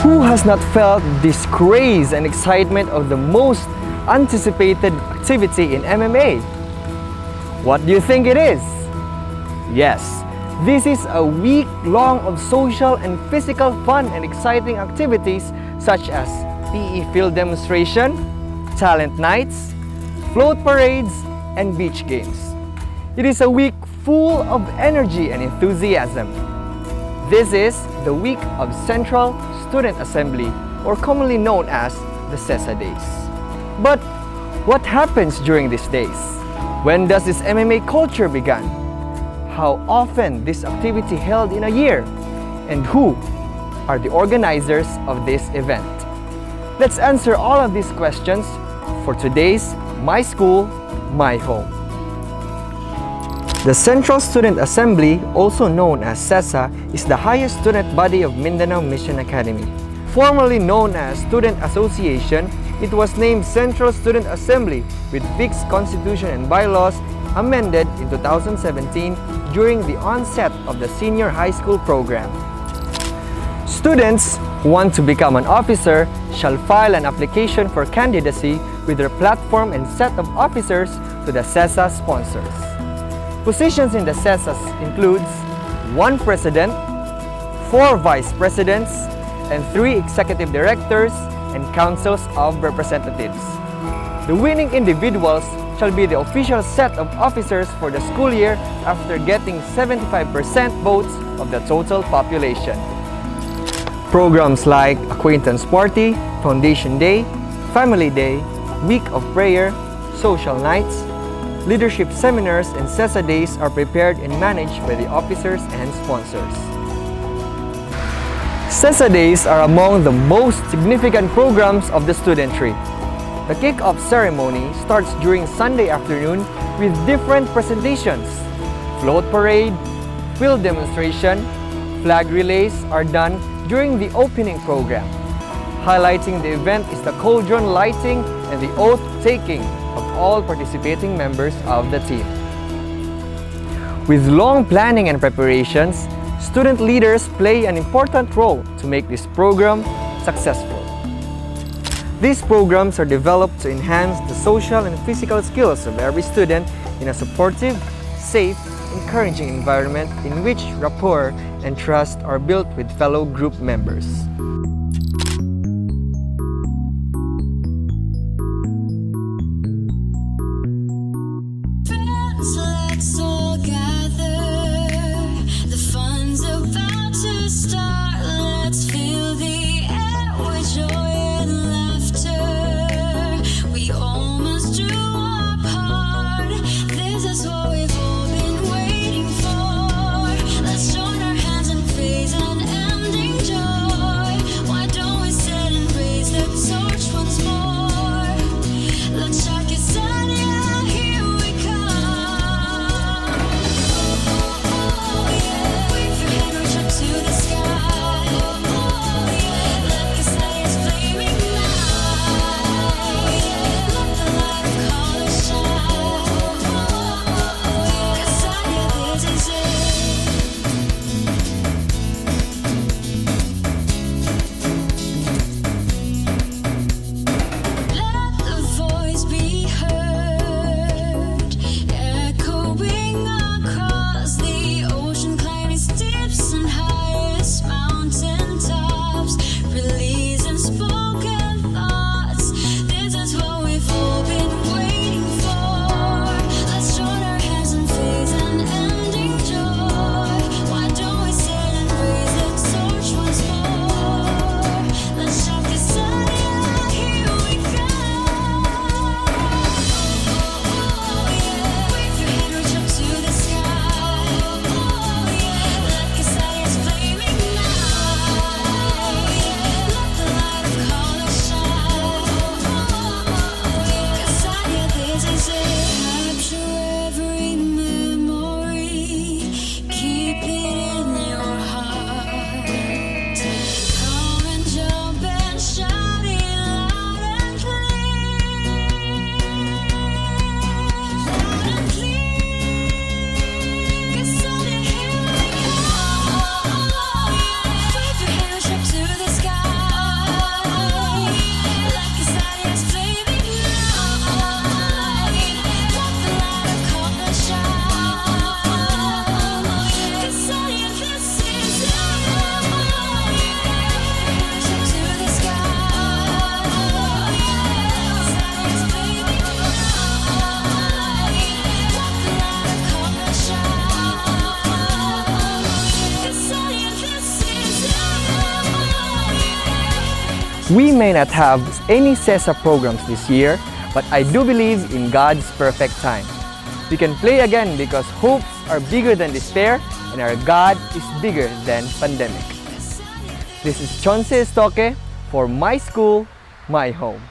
Who has not felt this craze and excitement of the most anticipated activity in MMA? What do you think it is? Yes, this is a week long of social and physical fun and exciting activities such as PE field demonstration, talent nights, float parades, and beach games. It is a week full of energy and enthusiasm. This is the week of Central Student Assembly, or commonly known as the CESA Days. But what happens during these days? When does this MMA culture begin? How often this activity held in a year? And who are the organizers of this event? Let's answer all of these questions for today's My School, My Home. The Central Student Assembly, also known as CESA, is the highest student body of Mindanao Mission Academy. Formerly known as Student Association, it was named Central Student Assembly with fixed constitution and bylaws amended in 2017 during the onset of the senior high school program. Students who want to become an officer shall file an application for candidacy with their platform and set of officers to the CESA sponsors. Positions in the CESA includes 1 president, 4 vice presidents, and 3 executive directors and councils of representatives. The winning individuals shall be the official set of officers for the school year after getting 75% votes of the total population. Programs like Acquaintance Party, Foundation Day, Family Day, Week of Prayer, Social Nights, Leadership Seminars, and CESA Days are prepared and managed by the officers and sponsors. CESA Days are among the most significant programs of the studentry. The kick-off ceremony starts during Sunday afternoon with different presentations. Float parade, field demonstration, flag relays are done during the opening program. Highlighting the event is the cauldron lighting and the oath-taking of all participating members of the team. With long planning and preparations, student leaders play an important role to make this program successful. These programs are developed to enhance the social and physical skills of every student in a supportive, safe, encouraging environment in which rapport and trust are built with fellow group members. Let's all gather. The fun's about to start. Let's fill the air with joy and laughter. We all must do our part. This is what we've all been waiting for. Let's join our hands and face unending joy. We may not have any CESA programs this year, but I do believe in God's perfect time. We can play again because hopes are bigger than despair and our God is bigger than pandemic. This is Chonse Estoque for My School, My Home.